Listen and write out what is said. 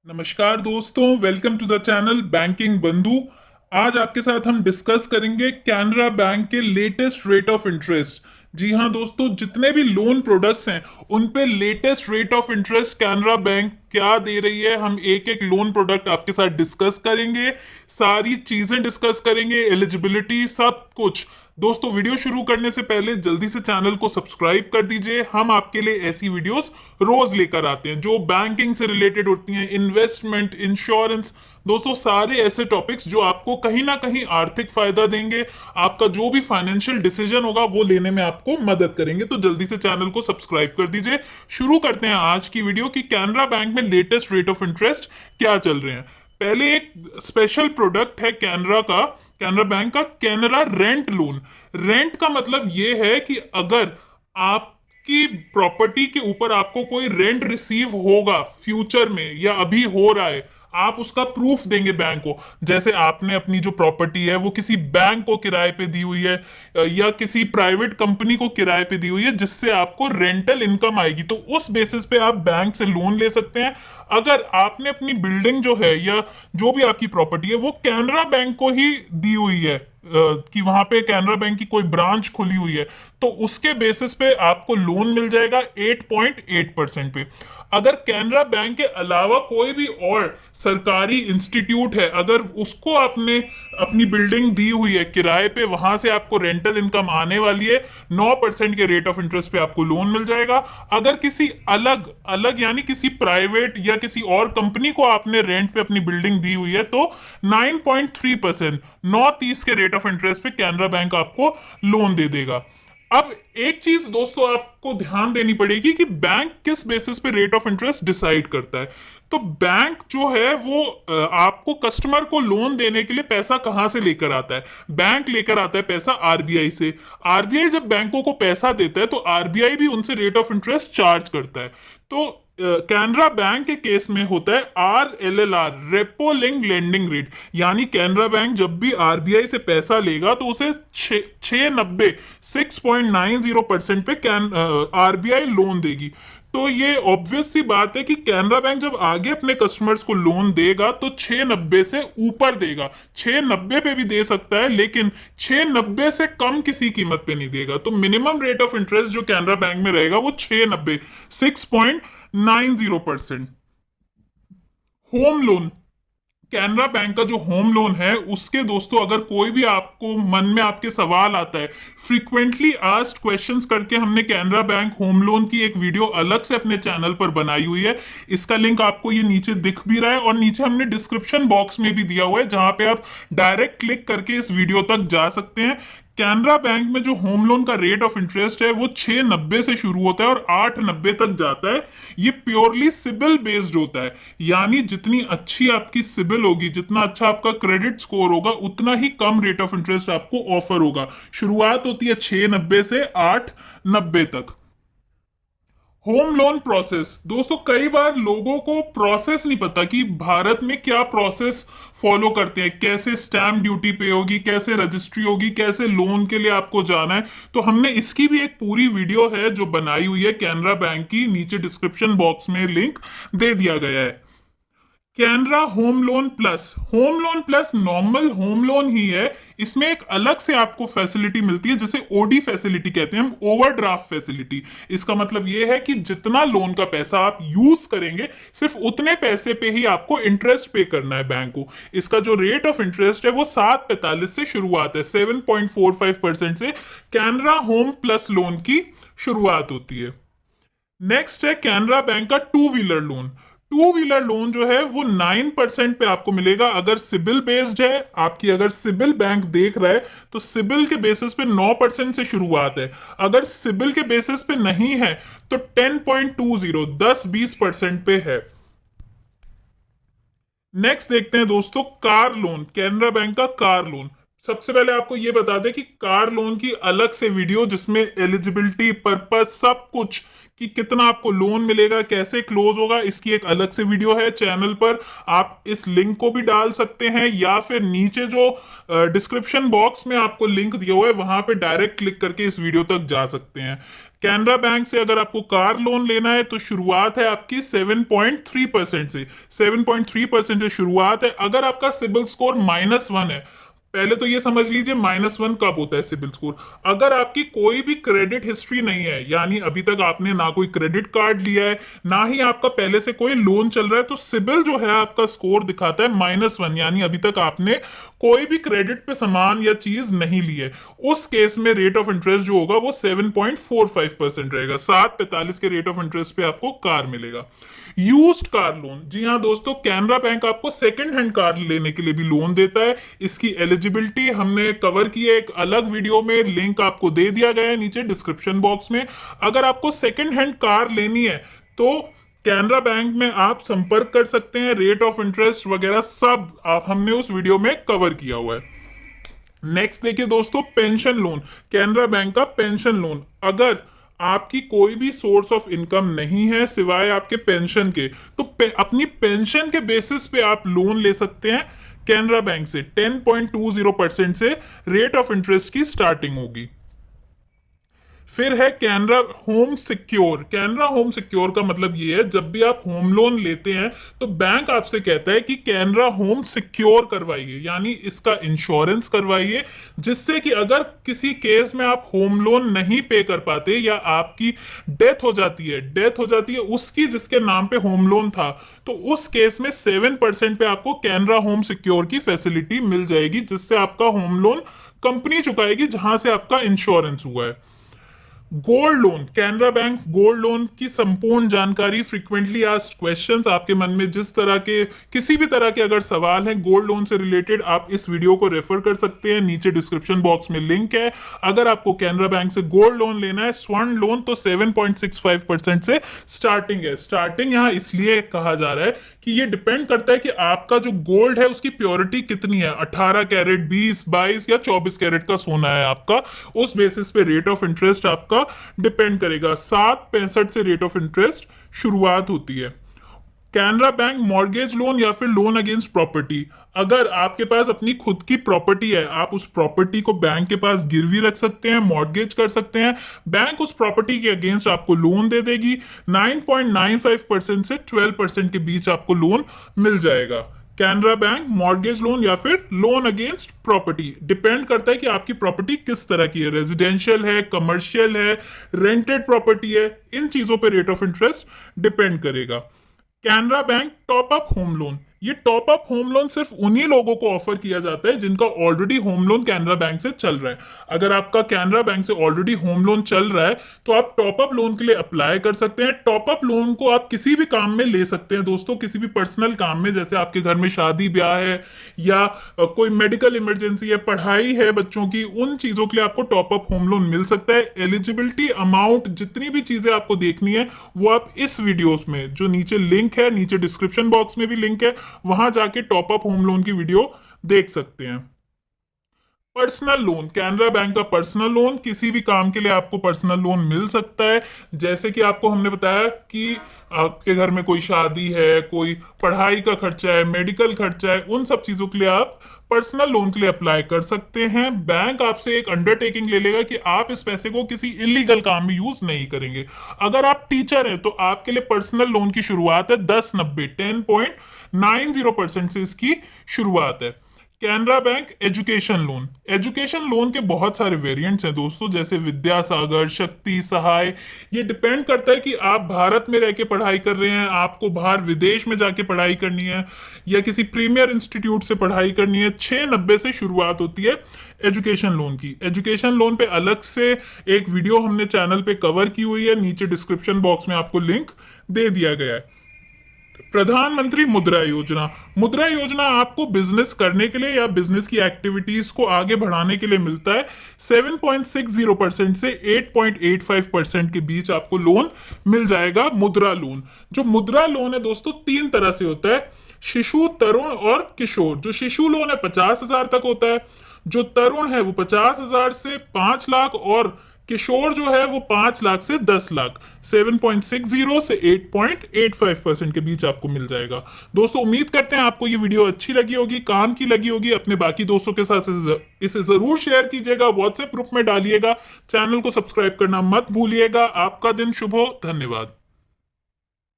नमस्कार दोस्तों, welcome to the channel banking बंधु। आज आपके साथ हम डिस्कस करेंगे कैनरा बैंक के लेटेस्ट रेट ऑफ इंटरेस्ट। जी हाँ दोस्तों, जितने भी लोन प्रोडक्ट्स हैं उन पे latest rate of interest Canara bank क्या दे रही है, हम एक एक लोन प्रोडक्ट आपके साथ डिस्कस करेंगे। सारी चीजें डिस्कस करेंगे, एलिजिबिलिटी सब कुछ। दोस्तों, वीडियो शुरू करने से पहले जल्दी से चैनल को सब्सक्राइब कर दीजिए। हम आपके लिए ऐसी वीडियोस रोज लेकर आते हैं जो बैंकिंग से रिलेटेड होती हैं, इन्वेस्टमेंट, इंश्योरेंस। दोस्तों, सारे ऐसे टॉपिक्स जो आपको कहीं ना कहीं आर्थिक फायदा देंगे, आपका जो भी फाइनेंशियल डिसीजन होगा वो लेने में आपको मदद करेंगे। तो जल्दी से चैनल को सब्सक्राइब कर दीजिए। शुरू करते हैं आज की वीडियो कि कैनरा बैंक में लेटेस्ट रेट ऑफ इंटरेस्ट क्या चल रहे हैं। पहले एक स्पेशल प्रोडक्ट है कैनरा बैंक का कैनरा रेंट लोन। रेंट का मतलब ये है कि अगर आपकी प्रॉपर्टी के ऊपर आपको कोई रेंट रिसीव होगा फ्यूचर में या अभी हो रहा है, आप उसका प्रूफ देंगे बैंक को। जैसे आपने अपनी जो प्रॉपर्टी है वो किसी बैंक को किराए पे दी हुई है या किसी प्राइवेट कंपनी को किराए पे दी हुई है जिससे आपको रेंटल इनकम आएगी, तो उस बेसिस पे आप बैंक से लोन ले सकते हैं। अगर आपने अपनी बिल्डिंग जो है या जो भी आपकी प्रॉपर्टी है वो कैनरा बैंक को ही दी हुई है, कि वहां पे कैनरा बैंक की कोई ब्रांच खुली हुई है, तो उसके बेसिस पे आपको लोन मिल जाएगा 8.8% पे। अगर कैनरा बैंक के अलावा कोई भी और सरकारी इंस्टीट्यूट है, अगर उसको आपने अपनी बिल्डिंग दी हुई है किराए पे, वहां से आपको रेंटल इनकम आने वाली है, 9% के रेट ऑफ इंटरेस्ट पे आपको लोन मिल जाएगा। अगर किसी अलग अलग यानी किसी प्राइवेट या किसी और कंपनी को आपने रेंट पे अपनी बिल्डिंग दी हुई है, तो 9.3%, 9.30 के रेट ऑफ इंटरेस्ट पे कैनरा बैंक आपको लोन दे देगा। अब एक चीज दोस्तों आपको ध्यान देनी पड़ेगी कि बैंक किस बेसिस पे रेट ऑफ इंटरेस्ट डिसाइड करता है। तो बैंक जो है वो आपको कस्टमर को लोन देने के लिए पैसा कहां से लेकर आता है? बैंक लेकर आता है पैसा आरबीआई से। आरबीआई जब बैंकों को पैसा देता है तो आरबीआई भी उनसे रेट ऑफ इंटरेस्ट चार्ज करता है। तो कैनरा बैंक के केस में होता है RLLR, repo link lending rate. यानी कैनरा बैंक जब भी आरबीआई से पैसा लेगा तो उसे 690 6.90% पे आरबीआई लोन देगी। तो ये ऑब्वियस सी बात है कि कैनरा बैंक जब आगे अपने कस्टमर्स को लोन देगा तो 690 से ऊपर देगा। 690 पे भी दे सकता है, लेकिन 690 से कम किसी कीमत पे नहीं देगा। तो मिनिमम रेट ऑफ इंटरेस्ट जो कैनरा बैंक में रहेगा वो 690, 6.90%। होम लोन, कैनरा बैंक का जो होम लोन है उसके दोस्तों अगर कोई भी आपको मन में आपके सवाल आता है, फ्रीक्वेंटली आस्क्ड क्वेश्चंस करके हमने कैनरा बैंक होम लोन की एक वीडियो अलग से अपने चैनल पर बनाई हुई है। इसका लिंक आपको ये नीचे दिख भी रहा है और नीचे हमने डिस्क्रिप्शन बॉक्स में भी दिया हुआ है, जहां पे आप डायरेक्ट क्लिक करके इस वीडियो तक जा सकते हैं। कैनरा बैंक में जो होम लोन का रेट ऑफ इंटरेस्ट है वो 690 से शुरू होता है और 890 तक जाता है। ये प्योरली सिबिल बेस्ड होता है, यानी जितनी अच्छी आपकी सिबिल होगी, जितना अच्छा आपका क्रेडिट स्कोर होगा, उतना ही कम रेट ऑफ इंटरेस्ट आपको ऑफर होगा। शुरुआत होती है 690 से 890 तक। होम लोन प्रोसेस, दोस्तों कई बार लोगों को प्रोसेस नहीं पता कि भारत में क्या प्रोसेस फॉलो करते हैं, कैसे स्टैम्प ड्यूटी पे होगी, कैसे रजिस्ट्री होगी, कैसे लोन के लिए आपको जाना है। तो हमने इसकी भी एक पूरी वीडियो है जो बनाई हुई है कैनरा बैंक की, नीचे डिस्क्रिप्शन बॉक्स में लिंक दे दिया गया है। Canara home loan plus, home loan plus normal home loan ही है। इसमें एक अलग से आपको फैसिलिटी मिलती है जिसे ओडी फैसिलिटी कहते हैं हम, ओवरड्राफ्ट फैसिलिटी। इसका मतलब यह है कि जितना लोन का पैसा आप यूज करेंगे सिर्फ उतने पैसे पे ही आपको इंटरेस्ट पे करना है बैंक को। इसका जो रेट ऑफ इंटरेस्ट है वो 7.45 से शुरुआत है, 7.45% से कैनरा होम प्लस लोन की शुरुआत होती है। नेक्स्ट है कैनरा बैंक का two wheeler loan. Two wheeler loan जो है वो 9% पे आपको मिलेगा अगर सिबिल बेस्ड है आपकी। अगर सिबिल बैंक देख रहा है तो सिबिल के बेसिस पे 9% से शुरुआत है। अगर सिबिल के बेसिस पे नहीं है तो 10.20, 10-20% पे है। नेक्स्ट देखते हैं दोस्तों कार लोन, कैनरा बैंक का कार लोन। सबसे पहले आपको यह बता दें कि कार लोन की अलग से वीडियो जिसमें एलिजिबिलिटी पर्पस सब कुछ कि कितना आपको लोन मिलेगा, कैसे क्लोज होगा, इसकी एक अलग से वीडियो है चैनल पर। आप इस लिंक को भी डाल सकते हैं या फिर नीचे जो डिस्क्रिप्शन बॉक्स में आपको लिंक दिया हुआ है वहां पे डायरेक्ट क्लिक करके इस वीडियो तक जा सकते हैं। कैनरा बैंक से अगर आपको कार लोन लेना है तो शुरुआत है आपकी 7.3% से। 7.3% से शुरुआत है। अगर आपका सिबिल स्कोर -1 है, पहले तो ये समझ लीजिए -1 कब होता है सिबिल स्कोर। अगर आपकी कोई भी क्रेडिट हिस्ट्री नहीं है, यानी अभी तक आपने ना कोई क्रेडिट कार्ड लिया है, ना ही आपका पहले से कोई लोन चल रहा है, तो सिबिल जो है आपका स्कोर दिखाता है -1, यानी अभी तक आपने कोई भी क्रेडिट पे सामान या चीज नहीं ली है। उस केस में रेट ऑफ इंटरेस्ट जो होगा वो 7.45% रहेगा। 7.45 के रेट ऑफ इंटरेस्ट पे आपको कार मिलेगा। यूज्ड कार लोन, जी हाँ दोस्तों, कैनरा बैंक आपको सेकंड हैंड कार लेने के लिए भी लोन देता है। इसकी एलिजिबिलिटी हमने कवर की है एक अलग वीडियो में, लिंक आपको दे दिया गया है नीचे डिस्क्रिप्शन बॉक्स में। अगर आपको सेकंड हैंड कार लेनी है तो कैनरा बैंक में आप संपर्क कर सकते हैं। रेट ऑफ इंटरेस्ट वगैरह सब आप हमने उस वीडियो में कवर किया हुआ है। नेक्स्ट देखिए दोस्तों, पेंशन लोन। कैनरा बैंक का पेंशन लोन, अगर आपकी कोई भी सोर्स ऑफ इनकम नहीं है सिवाय आपके पेंशन के, तो अपनी पेंशन के बेसिस पे आप लोन ले सकते हैं कैनरा बैंक से। 10.20% से रेट ऑफ इंटरेस्ट की स्टार्टिंग होगी। फिर है Canara home secure. Canara home secure का मतलब ये है, जब भी आप होम लोन लेते हैं तो बैंक आपसे कहता है कि कैनरा होम सिक्योर करवाइए, यानी इसका इंश्योरेंस करवाइए, जिससे कि अगर किसी केस में आप होम लोन नहीं पे कर पाते या आपकी डेथ हो जाती है उसकी जिसके नाम पे होम लोन था, तो उस केस में 7% पे आपको कैनरा होम सिक्योर की फैसिलिटी मिल जाएगी, जिससे आपका होम लोन कंपनी चुकाएगी जहां से आपका इंश्योरेंस हुआ है। Gold loan, Canara bank gold loan की संपूर्ण जानकारी, फ्रीक्वेंटली आस्क्ड क्वेश्चंस, आपके मन में जिस तरह के किसी भी तरह के अगर सवाल हैं गोल्ड लोन से रिलेटेड, आप इस वीडियो को रेफर कर सकते हैं। नीचे डिस्क्रिप्शन बॉक्स में लिंक है। अगर आपको कैनरा बैंक से गोल्ड लोन लेना है, स्वर्ण लोन, तो 7.65% से स्टार्टिंग है। स्टार्टिंग यहाँ इसलिए कहा जा रहा है कि ये डिपेंड करता है कि आपका जो गोल्ड है उसकी प्योरिटी कितनी है। 18 कैरेट, 20, 22 या 24 कैरेट का सोना है आपका, उस बेसिस पे रेट ऑफ इंटरेस्ट आपका डिपेंड करेगा। 7.65 से रेट ऑफ इंटरेस्ट शुरुआत होती है। कैनरा बैंक मॉर्गेज लोन या फिर लोन अगेंस्ट प्रॉपर्टी, अगर आपके पास अपनी खुद की प्रॉपर्टी है, आप उस प्रॉपर्टी को बैंक के पास गिरवी रख सकते हैं, मॉर्गेज कर सकते हैं। बैंक उस प्रॉपर्टी के अगेंस्ट आपको लोन दे देगी। 9.95% से 12% के बीच आपको लोन मिल जाएगा। कैनरा बैंक मॉर्गेज लोन या फिर लोन अगेंस्ट प्रॉपर्टी, डिपेंड करता है कि आपकी प्रॉपर्टी किस तरह की है, रेजिडेंशियल है, कमर्शियल है, रेंटेड प्रॉपर्टी है, इन चीजों पे रेट ऑफ इंटरेस्ट डिपेंड करेगा। Canara bank top up home loan, ये टॉप अप होम लोन सिर्फ उन्हीं लोगों को ऑफर किया जाता है जिनका already home loan Canara bank से चल रहा है। अगर आपका कैनरा बैंक से ऑलरेडी होम लोन चल रहा है तो आप टॉप अप लोन के लिए अप्लाई कर सकते हैं। टॉप अप लोन को आप किसी भी काम में ले सकते हैं दोस्तों, किसी भी पर्सनल काम में, जैसे आपके घर में शादी ब्याह है या कोई मेडिकल इमरजेंसी है, पढ़ाई है बच्चों की, उन चीजों के लिए आपको टॉप अप होम लोन मिल सकता है। एलिजिबिलिटी, अमाउंट, जितनी भी चीजें आपको देखनी है वो आप इस वीडियोस में, जो नीचे लिंक है, नीचे डिस्क्रिप्शन बॉक्स में भी लिंक है, वहां जाके टॉप अप होम लोन की वीडियो देख सकते हैं। पर्सनल लोन, कैनरा बैंक का पर्सनल लोन, किसी भी काम के लिए आपको पर्सनल लोन मिल सकता है। जैसे कि आपको हमने बताया कि आपके घर में कोई शादी है, कोई पढ़ाई का खर्चा है, मेडिकल खर्चा है, उन सब चीजों के लिए आप पर्सनल लोन के लिए अप्लाई कर सकते हैं। बैंक आपसे एक अंडरटेकिंग ले लेगा कि आप इस पैसे को किसी इलीगल काम में यूज नहीं करेंगे। अगर आप टीचर हैं तो आपके लिए पर्सनल लोन की शुरुआत है 10.90% से इसकी शुरुआत है। Canara bank education loan, education loan के बहुत सारे वेरिएंट्स हैं दोस्तों, जैसे विद्यासागर, शक्ति, सहाय। ये डिपेंड करता है कि आप भारत में रह के पढ़ाई कर रहे हैं, आपको बाहर विदेश में जाके पढ़ाई करनी है, या किसी प्रीमियर इंस्टीट्यूट से पढ़ाई करनी है। 690 से शुरुआत होती है एजुकेशन लोन की। एजुकेशन लोन पे अलग से एक वीडियो हमने चैनल पे कवर की हुई है, नीचे डिस्क्रिप्शन बॉक्स में आपको लिंक दे दिया गया है। प्रधानमंत्री मुद्रा योजना, मुद्रा योजना आपको बिजनेस करने के लिए या बिजनेस की एक्टिविटीज को आगे बढ़ाने के लिए मिलता है। 7.60% से 8.85% के बीच आपको लोन मिल जाएगा। मुद्रा लोन, जो मुद्रा लोन है दोस्तों 3 तरह से होता है, शिशु, तरुण और किशोर। जो शिशु लोन है 50,000 तक होता है, जो तरुण है वो 50,000 से 5 लाख, और किशोर जो है वो 5 लाख से 10 लाख 7.60 से 8.85% के बीच आपको मिल जाएगा। दोस्तों उम्मीद करते हैं आपको ये वीडियो अच्छी लगी होगी, काम की लगी होगी। अपने बाकी दोस्तों के साथ इसे जरूर शेयर कीजिएगा, व्हाट्सएप ग्रुप में डालिएगा, चैनल को सब्सक्राइब करना मत भूलिएगा। आपका दिन शुभ हो। धन्यवाद।